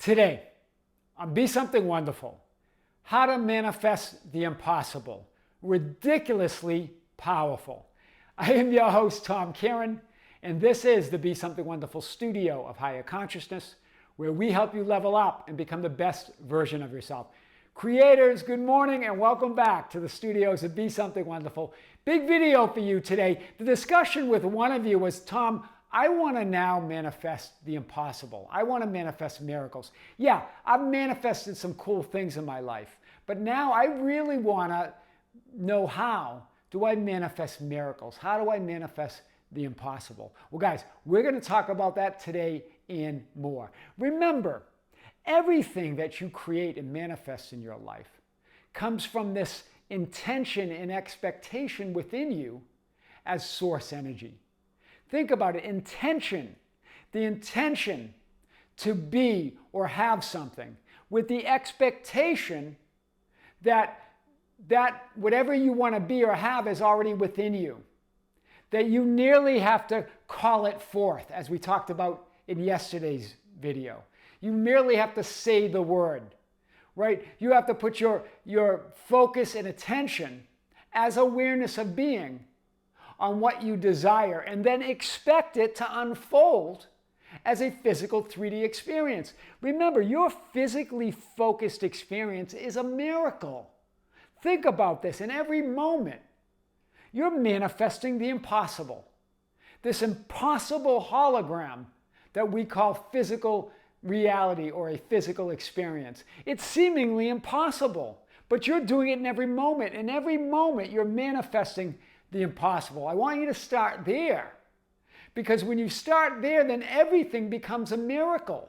Today, on Be Something Wonderful, how to manifest the impossible, ridiculously powerful. I am your host, Tom Kearin, and this is the Be Something Wonderful studio of higher consciousness, where we help you level up and become the best version of yourself. Creators, good morning and welcome back to the studios of Be Something Wonderful. Big video for you today. The discussion with one of you was, Tom, I want to now manifest the impossible. I want to manifest miracles. Yeah, I've manifested some cool things in my life, but now I really want to know, how do I manifest miracles? How do I manifest the impossible? Well, guys, we're going to talk about that today and more. Remember, everything that you create and manifest in your life comes from this intention and expectation within you as source energy. Think about it, intention, the intention to be or have something with the expectation that whatever you want to be or have is already within you. That you merely have to call it forth, as we talked about in yesterday's video. You merely have to say the word, right? You have to put your focus and attention as awareness of being on what you desire, and then expect it to unfold as a physical 3D experience. Remember, your physically focused experience is a miracle. Think about this. In every moment, you're manifesting the impossible. This impossible hologram that we call physical reality or a physical experience. It's seemingly impossible, but you're doing it in every moment. In every moment, you're manifesting the impossible. I want you to start there, because when you start there, then everything becomes a miracle.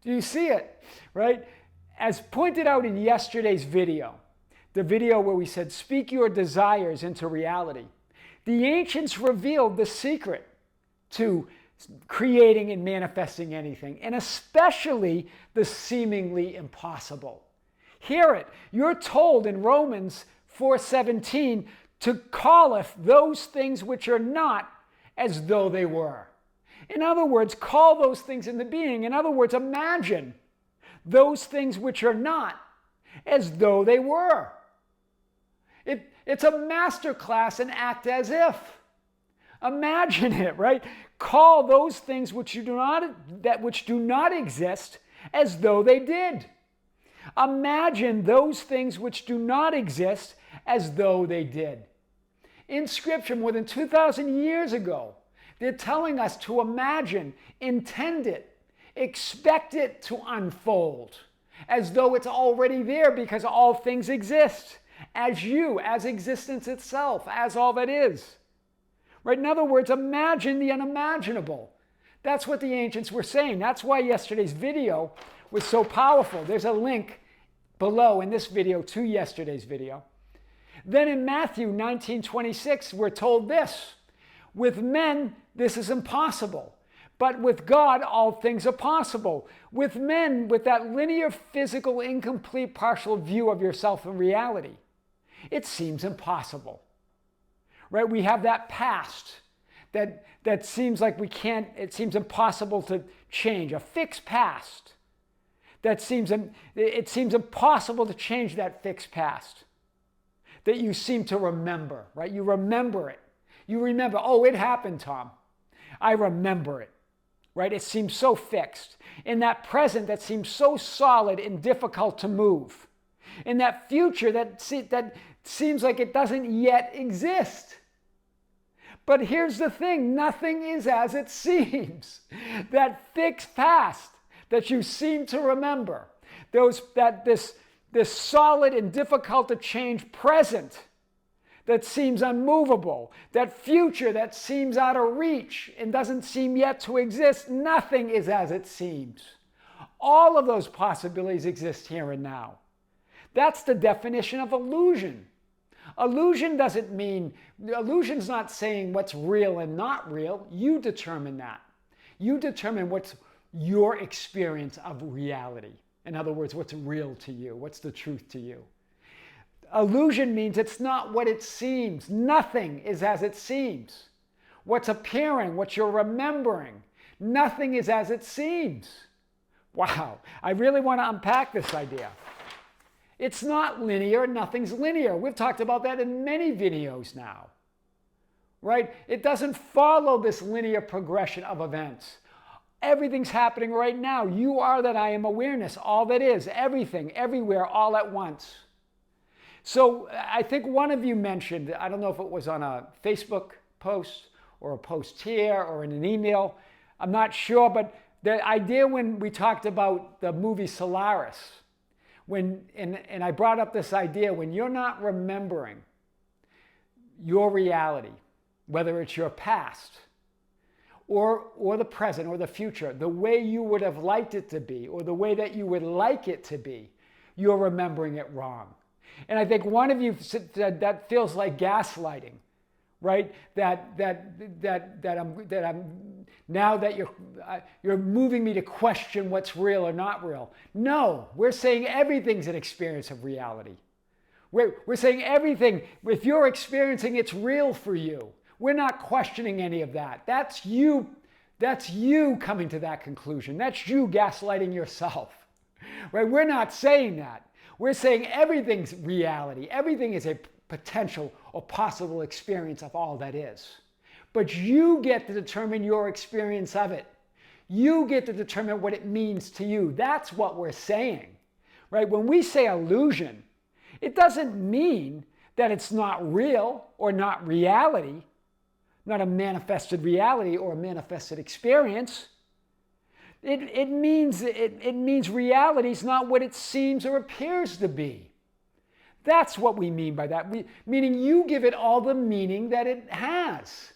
Do you see it? Right? As pointed out in yesterday's video, the video where we said, speak your desires into reality, the ancients revealed the secret to creating and manifesting anything, and especially the seemingly impossible. Hear it. You're told in Romans 4:17 to calleth those things which are not as though they were. In other words, call those things into being. In other words, imagine those things which are not as though they were. It's a masterclass in act as if. Imagine it, right? Call those things which do not exist as though they did. Imagine those things which do not exist as though they did. In Scripture, more than 2,000 years ago, they're telling us to imagine, intend it, expect it to unfold, as though it's already there, because all things exist, as you, as existence itself, as all that is. Right? In other words, imagine the unimaginable. That's what the ancients were saying. That's why yesterday's video was so powerful. There's a link below in this video to yesterday's video. Then in Matthew 19:26, we're told this: with men, this is impossible, but with God, all things are possible. With men, with that linear, physical, incomplete, partial view of yourself in reality, it seems impossible. Right? We have that past that seems like it seems impossible to change, a fixed past. It seems impossible to change that fixed past that you seem to remember, right? You remember it. You remember, oh, it happened, Tom. I remember it, right? It seems so fixed. In that present that seems so solid and difficult to move. In that future that seems like it doesn't yet exist. But here's the thing, nothing is as it seems. That fixed past that you seem to remember, this solid and difficult to change present that seems unmovable, that future that seems out of reach and doesn't seem yet to exist, nothing is as it seems. All of those possibilities exist here and now. That's the definition of illusion. Illusion's not saying what's real and not real. You determine that. You determine what's your experience of reality. In other words, what's real to you? What's the truth to you? Illusion means it's not what it seems. Nothing is as it seems. What's appearing, what you're remembering, nothing is as it seems. Wow, I really want to unpack this idea. It's not linear, nothing's linear. We've talked about that in many videos now, right? It doesn't follow this linear progression of events. Everything's happening right now. You are that I am awareness, all that is, everything, everywhere, all at once. So I think one of you mentioned, I don't know if it was on a Facebook post or a post here or in an email, I'm not sure, but the idea when we talked about the movie Solaris, and I brought up this idea, when you're not remembering your reality, whether it's your past or the present or the future, the way you would have liked it to be or the way that you would like it to be, you're remembering it wrong. And I think one of you said that feels like gaslighting, right? That I'm now that you're moving me to question what's real or not real. No, we're saying everything's an experience of reality. We're saying everything, if you're experiencing, it's real for you. We're not questioning any of that. That's you coming to that conclusion. That's you gaslighting yourself, right? We're not saying that. We're saying everything's reality. Everything is a potential or possible experience of all that is. But you get to determine your experience of it. You get to determine what it means to you. That's what we're saying, right? When we say illusion, it doesn't mean that it's not real or not reality, not a manifested reality or a manifested experience. It means reality is not what it seems or appears to be. That's what we mean by that. Meaning you give it all the meaning that it has.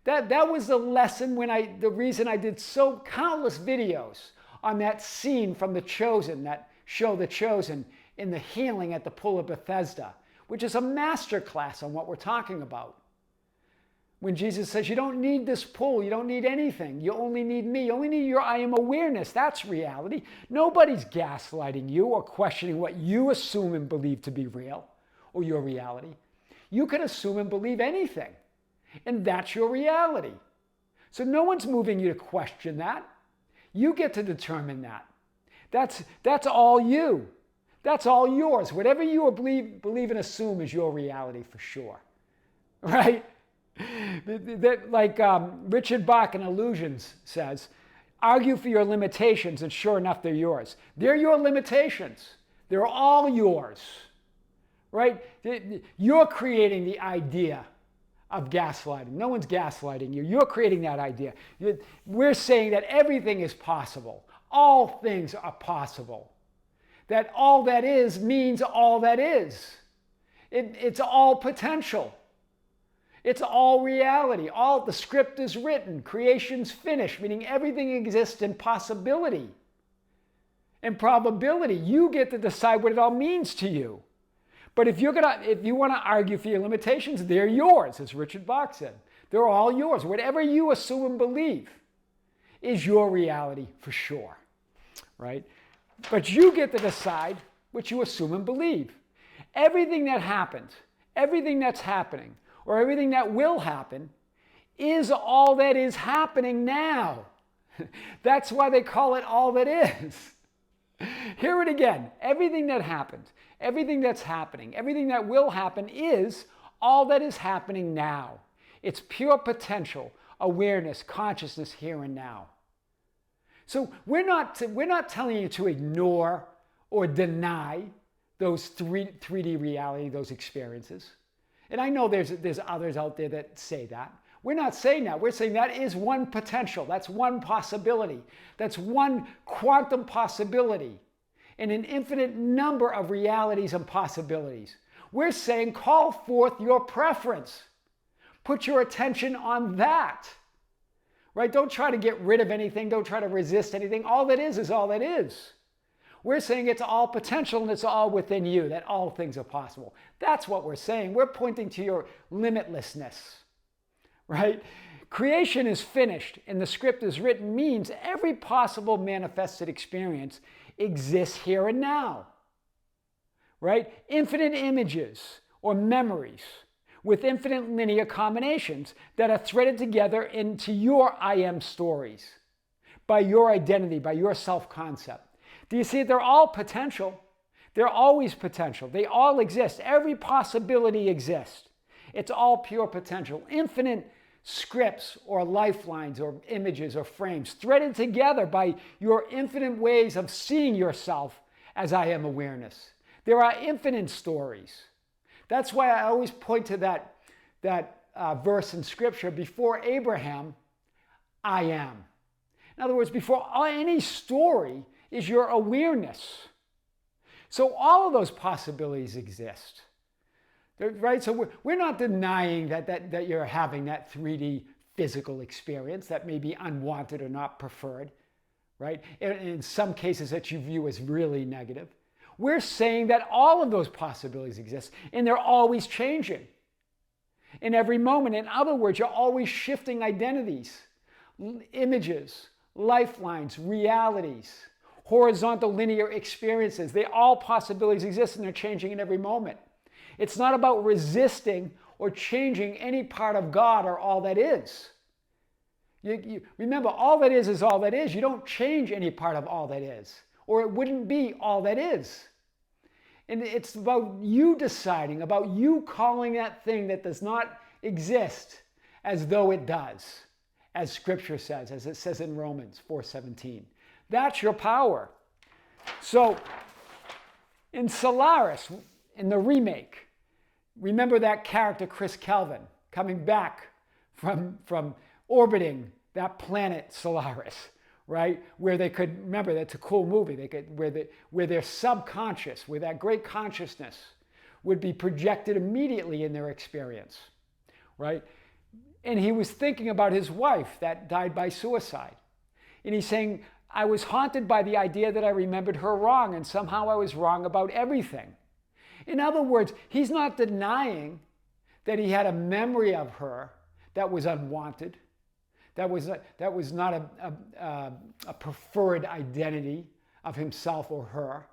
That was the lesson the reason I did so countless videos on that scene from The Chosen, that show The Chosen, in the healing at the Pool of Bethesda, which is a master class on what we're talking about. When Jesus says, you don't need this pool, you don't need anything, you only need me, you only need your I am awareness. That's reality. Nobody's gaslighting you or questioning what you assume and believe to be real or your reality. You can assume and believe anything, and that's your reality. So no one's moving you to question that. You get to determine that. That's all you. That's all yours. Whatever you believe and assume is your reality for sure, right? Like Richard Bach in Illusions says, argue for your limitations and sure enough they're yours. They're your limitations. They're all yours, right? You're creating the idea of gaslighting. No one's gaslighting you. You're creating that idea. We're saying that everything is possible. All things are possible. That all that is means all that is. It's all potential. It's all reality. All the script is written. Creation's finished, meaning everything exists in possibility and probability. You get to decide what it all means to you. But if you want to argue for your limitations, they're yours, as Richard Bach said. They're all yours. Whatever you assume and believe is your reality for sure, right? But you get to decide what you assume and believe. Everything that happened, everything that's happening, or everything that will happen is all that is happening now. That's why they call it all that is. Hear it again. Everything that happened, everything that's happening, everything that will happen is all that is happening now. It's pure potential, awareness, consciousness here and now. So we're not telling you to ignore or deny those 3D reality, those experiences. And I know there's others out there that say that. We're not saying that. We're saying that is one potential. That's one possibility. That's one quantum possibility in an infinite number of realities and possibilities. We're saying call forth your preference. Put your attention on that. Right? Don't try to get rid of anything. Don't try to resist anything. All that is all that is. We're saying it's all potential and it's all within you, that all things are possible. That's what we're saying. We're pointing to your limitlessness, right? Creation is finished and the script is written means every possible manifested experience exists here and now, right? Infinite images or memories with infinite linear combinations that are threaded together into your I am stories. by your identity, by your self-concept. Do you see it? They're all potential. They're always potential. They all exist. Every possibility exists. It's all pure potential. Infinite scripts or lifelines or images or frames threaded together by your infinite ways of seeing yourself as I am awareness. There are infinite stories. That's why I always point to that verse in Scripture, before Abraham, I am. In other words, before any story is your awareness. So all of those possibilities exist. Right? So we're not denying that you're having that 3D physical experience that may be unwanted or not preferred, right? In some cases that you view as really negative. We're saying that all of those possibilities exist, and they're always changing in every moment. In other words, you're always shifting identities, images, lifelines, realities, horizontal linear experiences. All possibilities exist, and they're changing in every moment. It's not about resisting or changing any part of God or all that is. Remember, all that is all that is. You don't change any part of all that is, or it wouldn't be all that is. And it's about you deciding, about you calling that thing that does not exist as though it does, as Scripture says, as it says in Romans 4:17. That's your power. So, in Solaris, in the remake, remember that character, Chris Kelvin, coming back from orbiting that planet Solaris, right? Where they could, remember, that's a cool movie, where their subconscious, where that great consciousness would be projected immediately in their experience, right? And he was thinking about his wife that died by suicide. And he's saying, I was haunted by the idea that I remembered her wrong, and somehow I was wrong about everything. In other words, he's not denying that he had a memory of her that was unwanted, that was not a preferred identity of himself or her.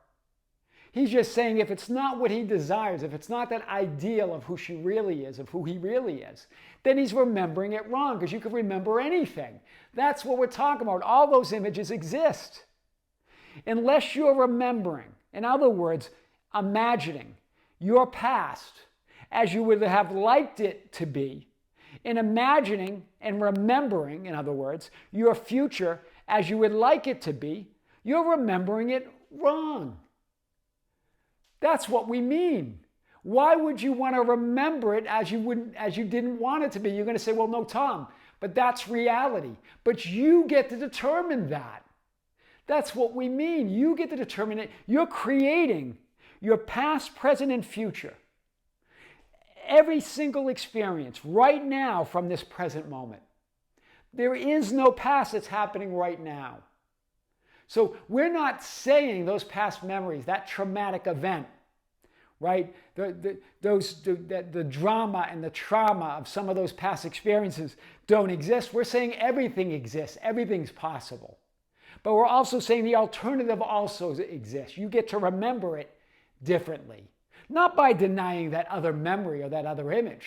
He's just saying if it's not what he desires, if it's not that ideal of who she really is, of who he really is, then he's remembering it wrong, because you can remember anything. That's what we're talking about. All those images exist. Unless you're remembering, in other words, imagining your past as you would have liked it to be, and imagining and remembering, in other words, your future as you would like it to be, you're remembering it wrong. That's what we mean. Why would you want to remember it as you didn't want it to be? You're going to say, well, no, Tom, but that's reality. But you get to determine that. That's what we mean. You get to determine it. You're creating your past, present, and future. Every single experience right now from this present moment. There is no past, it's happening right now. So we're not saying those past memories, that traumatic event, right? The drama and the trauma of some of those past experiences don't exist. We're saying everything exists, everything's possible. But we're also saying the alternative also exists. You get to remember it differently. Not by denying that other memory or that other image.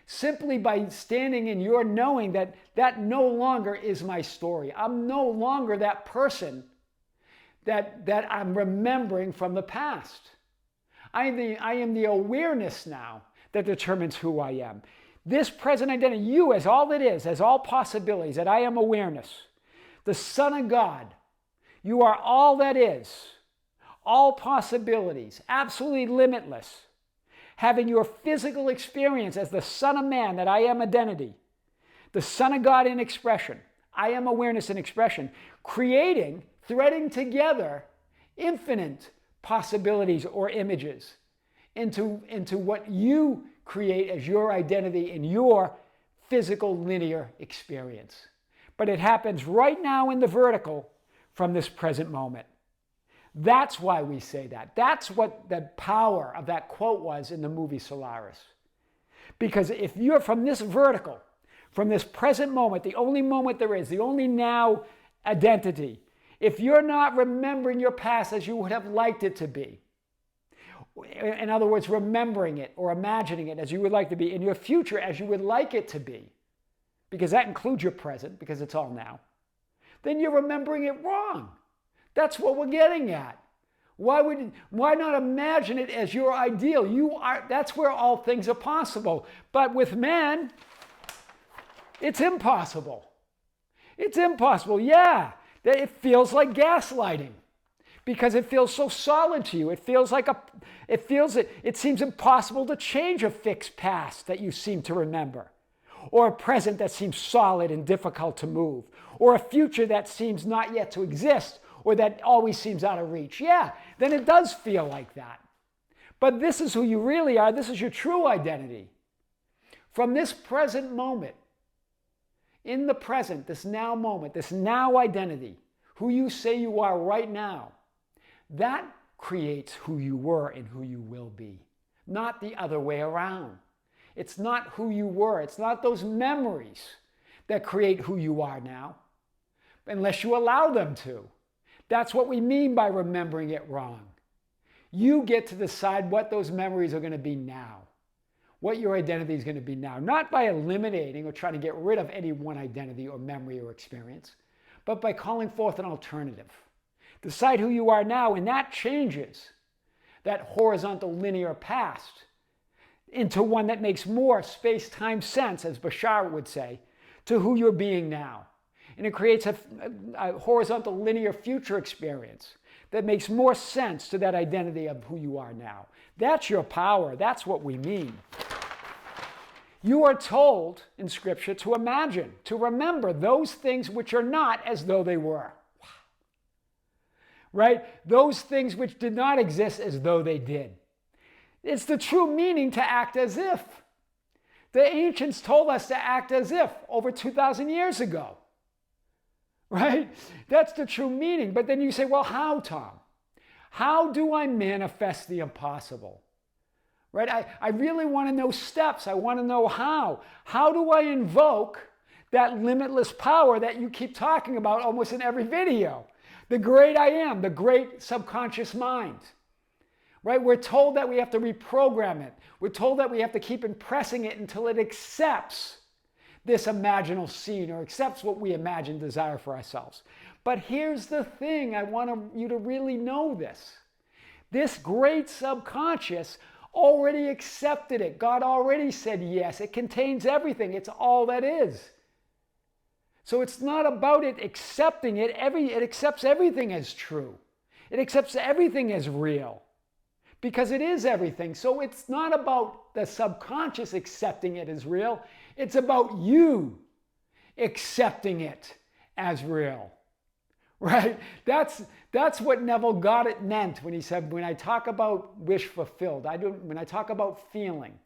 Simply by standing in your knowing that that no longer is my story. I'm no longer that person that I'm remembering from the past. I am the awareness now that determines who I am. This present identity, you as all that is, as all possibilities, that I am awareness, the Son of God, you are all that is, all possibilities, absolutely limitless, having your physical experience as the Son of Man, that I am identity, the Son of God in expression, I am awareness in expression, creating, threading together infinite possibilities or images into what you create as your identity in your physical linear experience. But it happens right now in the vertical from this present moment. That's why we say that. That's what the power of that quote was in the movie Solaris. Because if you're from this vertical, from this present moment, the only moment there is, the only now identity, if you're not remembering your past as you would have liked it to be, in other words, remembering it or imagining it as you would like to be, in your future as you would like it to be, because that includes your present, because it's all now, then you're remembering it wrong. That's what we're getting at. Why not imagine it as your ideal? That's where all things are possible. But with man, it's impossible. It's impossible, yeah. It feels like gaslighting because it feels so solid to you. It seems impossible to change a fixed past that you seem to remember, or a present that seems solid and difficult to move, or a future that seems not yet to exist, or that always seems out of reach. Yeah, then it does feel like that. But this is who you really are. This is your true identity. From this present moment, in the present, this now moment, this now identity, who you say you are right now, that creates who you were and who you will be, not the other way around. It's not who you were. It's not those memories that create who you are now, unless you allow them to. That's what we mean by remembering it wrong. You get to decide what those memories are going to be now, what your identity is going to be now, not by eliminating or trying to get rid of any one identity or memory or experience, but by calling forth an alternative. Decide who you are now, and that changes that horizontal linear past into one that makes more space-time sense, as Bashar would say, to who you're being now. And it creates a horizontal linear future experience that makes more sense to that identity of who you are now. That's your power. That's what we mean. You are told in Scripture to imagine, to remember those things which are not as though they were. Right? Those things which did not exist as though they did. It's the true meaning to act as if. The ancients told us to act as if over 2,000 years ago. Right? That's the true meaning. But then you say, well, how, Tom? How do I manifest the impossible? Right? I really want to know steps. I want to know how. How do I invoke that limitless power that you keep talking about almost in every video? The great I am, the great subconscious mind. Right? We're told that we have to reprogram it. We're told that we have to keep impressing it until it accepts this imaginal scene or accepts what we imagine desire for ourselves. But here's the thing, I want you to really know this. This great subconscious already accepted it. God already said yes. It contains everything. It's all that is. So it's not about it accepting it. It accepts everything as true. It accepts everything as real. Because it is everything. So it's not about the subconscious accepting it as real. It's about you accepting it as real. Right? That's what Neville Goddard meant when he said, when I talk about wish fulfilled, when I talk about feeling,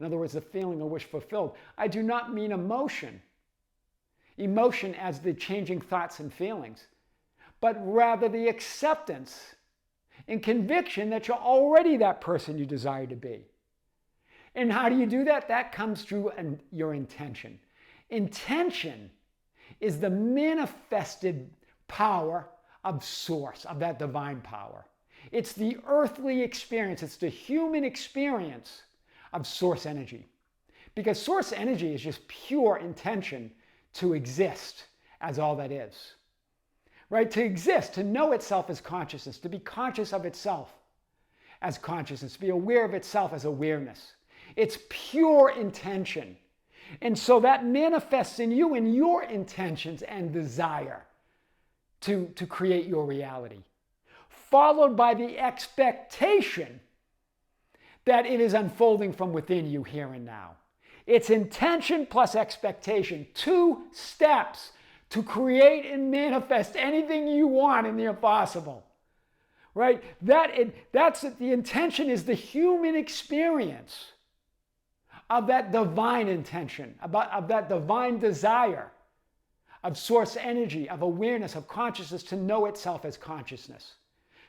in other words, the feeling of wish fulfilled, I do not mean emotion. Emotion as the changing thoughts and feelings, but rather the acceptance and conviction that you're already that person you desire to be. And how do you do that? That comes through your intention. Intention is the manifested power of source, of that divine power. It's the earthly experience, it's the human experience of source energy. Because source energy is just pure intention to exist as all that is. Right? To exist, to know itself as consciousness, to be conscious of itself as consciousness, to be aware of itself as awareness. It's pure intention. And so that manifests in you in your intentions and desire to create your reality, followed by the expectation that it is unfolding from within you here and now. It's intention plus expectation, 2 steps to create and manifest anything you want in the impossible. Right? That's the intention is the human experience of that divine intention, of that divine desire, of source energy, of awareness, of consciousness to know itself as consciousness,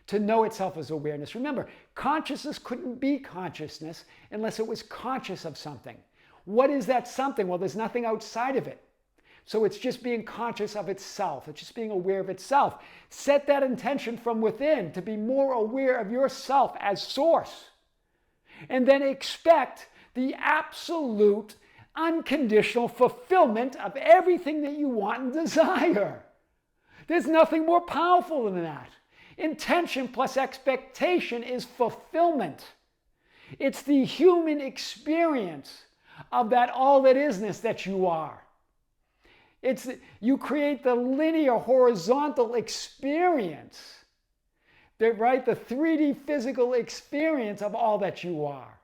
to know itself as awareness. Remember, consciousness couldn't be consciousness unless it was conscious of something. What is that something? Well, there's nothing outside of it. So it's just being conscious of itself. It's just being aware of itself. Set that intention from within to be more aware of yourself as source. And then expect the absolute, unconditional fulfillment of everything that you want and desire. There's nothing more powerful than that. Intention plus expectation is fulfillment. It's the human experience of that all that isness that you are. You create the linear, horizontal experience, the 3D physical experience of all that you are.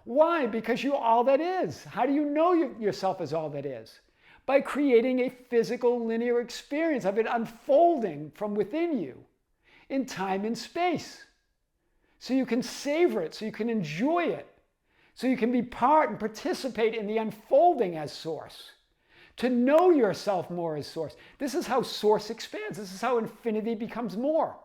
Why? Because you're all that is. How do you know yourself as all that is? By creating a physical linear experience of it unfolding from within you in time and space. So you can savor it, so you can enjoy it, so you can be part and participate in the unfolding as source. To know yourself more as source. This is how source expands. This is how infinity becomes more.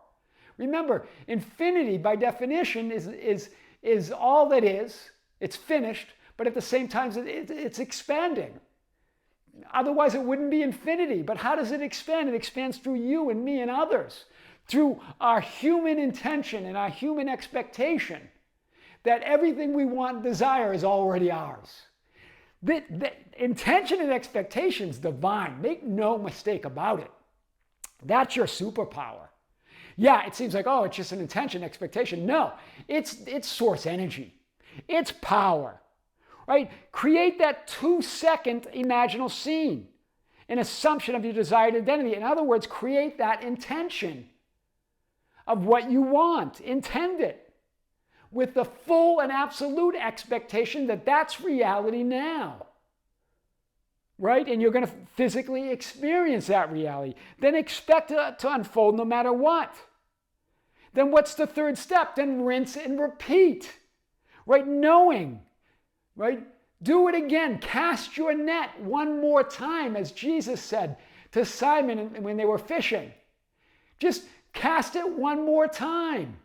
Remember, infinity by definition is all that is. It's finished, but at the same time it's expanding. Otherwise it wouldn't be infinity. But how does it expand? It expands through you and me and others. Through our human intention and our human expectation that everything we want and desire is already ours. The intention and expectation is divine. Make no mistake about it. That's your superpower. Yeah, it seems like, oh, it's just an intention, expectation. No, it's source energy. It's power, right? Create that 2-second imaginal scene, an assumption of your desired identity. In other words, create that intention of what you want. Intend it with the full and absolute expectation that that's reality now, right? And you're going to physically experience that reality. Then expect it to unfold no matter what. Then what's the third step? Then rinse and repeat. Right? Knowing, right? Do it again. Cast your net one more time, as Jesus said to Simon when they were fishing. Just cast it one more time,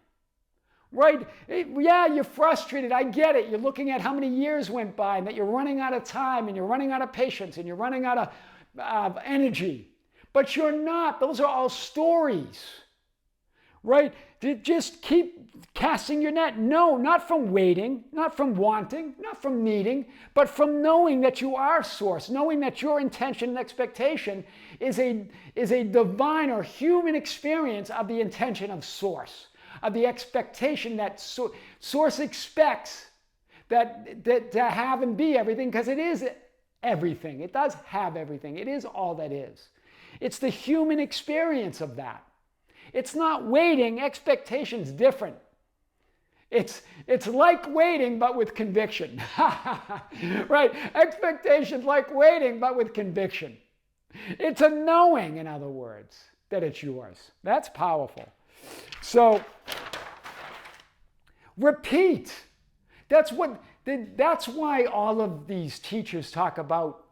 right? Yeah, you're frustrated. I get it. You're looking at how many years went by and that you're running out of time and you're running out of patience and you're running out of energy. But you're not. Those are all stories, right? Just keep casting your net. No, not from waiting, not from wanting, not from needing, but from knowing that you are source, knowing that your intention and expectation is a divine or human experience of the intention of source, of the expectation that source expects that to have and be everything, because it is everything. It does have everything. It is all that is. It's the human experience of that. It's not waiting. Expectation's different. It's like waiting, but with conviction. Right? Expectation's like waiting, but with conviction. It's a knowing, in other words, that it's yours. That's powerful. So, repeat. That's why all of these teachers talk about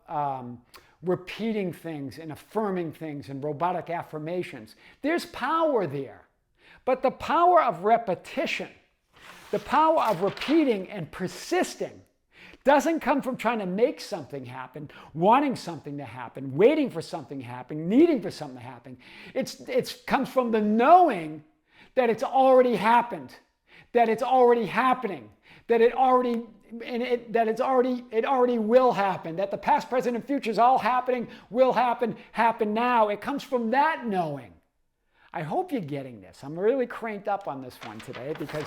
repeating things and affirming things and robotic affirmations. There's power there. But the power of repetition, the power of repeating and persisting, doesn't come from trying to make something happen, wanting something to happen, waiting for something to happen, needing for something to happen. It comes from the knowing that it's already happened, that it's already happening, that it already will happen, that the past, present, and future is all happening, will happen now. It comes from that knowing. I hope you're getting this. I'm really cranked up on this one today because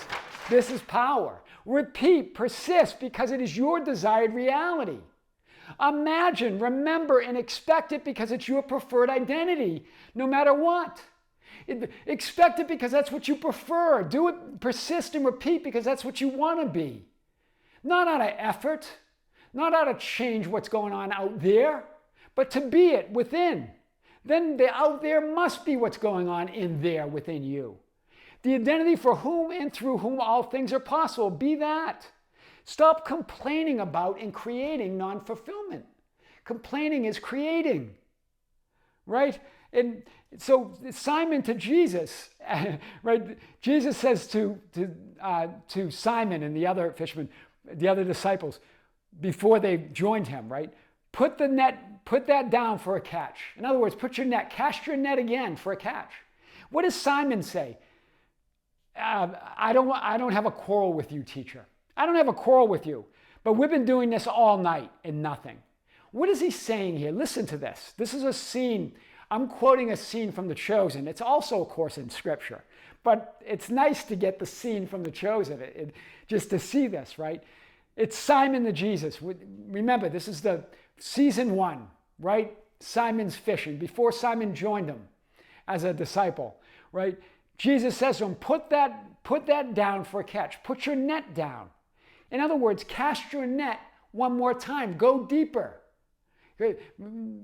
this is power. Repeat, persist, because it is your desired reality. Imagine, remember, and expect it because it's your preferred identity, no matter what. Expect it because that's what you prefer. Do it, persist and repeat because that's what you want to be. Not out of effort, not out of change what's going on out there, but to be it within. Then the out there must be what's going on in there within you. The identity for whom and through whom all things are possible. Be that. Stop complaining about and creating non-fulfillment. Complaining is creating, right? And so Simon to Jesus, right? Jesus says to Simon and the other fishermen, the other disciples, before they joined him, right? Put that down for a catch. In other words, cast your net again for a catch. What does Simon say? I don't have a quarrel with you, teacher. I don't have a quarrel with you, but we've been doing this all night and nothing. What is he saying here? Listen to this. This is a scene I'm quoting a scene from The Chosen. It's also, of course, in Scripture. But it's nice to get the scene from The Chosen, just to see this, right? It's Simon the Jesus. Remember, this is the season 1, right? Simon's fishing, before Simon joined him as a disciple, right? Jesus says to him, put that down for a catch. Put your net down. In other words, cast your net one more time. Go deeper.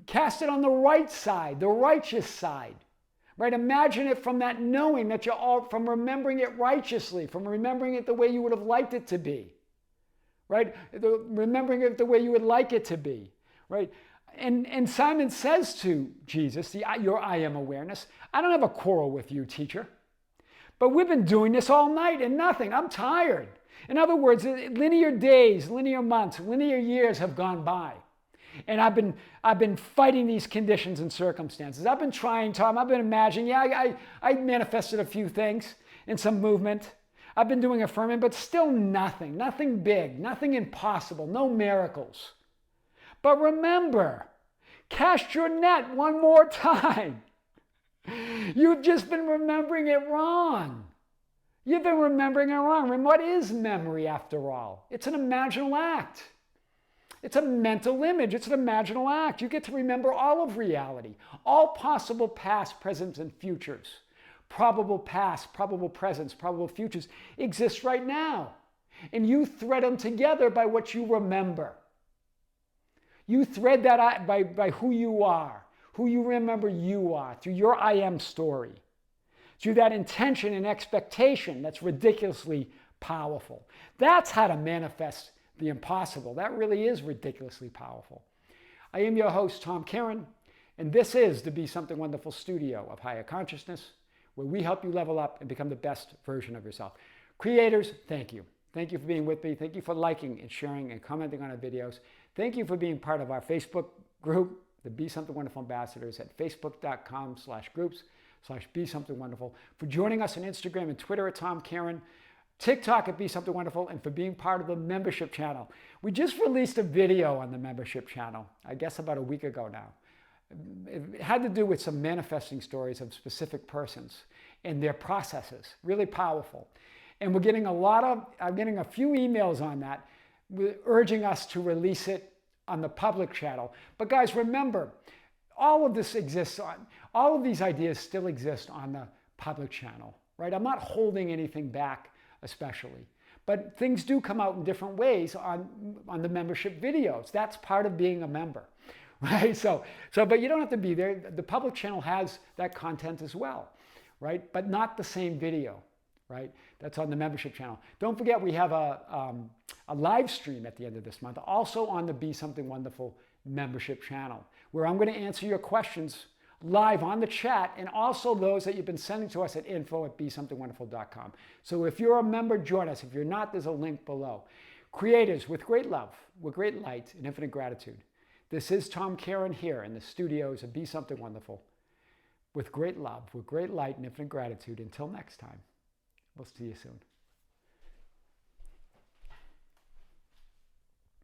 Cast it on the right side, the righteous side. Right? Imagine it from that knowing that you're all, from remembering it righteously, from remembering it the way you would have liked it to be. Right? Remembering it the way you would like it to be. Right? And Simon says to Jesus, your I am awareness, I don't have a quarrel with you, teacher. But we've been doing this all night and nothing. I'm tired. In other words, linear days, linear months, linear years have gone by. And I've been fighting these conditions and circumstances. I've been trying, Tom. I've been imagining. Yeah, I manifested a few things in some movement. I've been doing affirming, but still nothing. Nothing big. Nothing impossible. No miracles. But remember, cast your net one more time. You've just been remembering it wrong. You've been remembering it wrong. What is memory after all? It's an imaginal act. It's a mental image. It's an imaginal act. You get to remember all of reality, all possible past, presents, and futures. Probable past, probable presents, probable futures exist right now. And you thread them together by what you remember. You thread that by who you are, who you remember you are, through your I am story, through that intention and expectation that's ridiculously powerful. That's how to manifest the impossible. That really is ridiculously powerful. I am your host, Tom Kearin, and this is the Be Something Wonderful studio of higher consciousness, where we help you level up and become the best version of yourself. Creators, thank you. Thank you for being with me. Thank you for liking and sharing and commenting on our videos. Thank you for being part of our Facebook group, the Be Something Wonderful Ambassadors, at facebook.com/groups/Be Something Wonderful, for joining us on Instagram and Twitter at Tom Kearin, TikTok at Be Something Wonderful, and for being part of the membership channel. We just released a video on the membership channel, I guess about a week ago now. It had to do with some manifesting stories of specific persons and their processes, really powerful. And we're getting I'm getting a few emails on that, urging us to release it on the public channel. But guys, remember, all of these ideas still exist on the public channel, right? I'm not holding anything back especially. But things do come out in different ways on the membership videos. That's part of being a member, right? But you don't have to be there. The public channel has that content as well, right? But not the same video, right? That's on the membership channel. Don't forget, we have a live stream at the end of this month, also on the Be Something Wonderful membership channel, where I'm going to answer your questions live on the chat, and also those that you've been sending to us at info@besomethingwonderful.com. So if you're a member, join us. If you're not, there's a link below. Creators, with great love, with great light and infinite gratitude, this is Tom Kearin here in the studios of Be Something Wonderful. With great love, with great light and infinite gratitude. Until next time, we'll see you soon.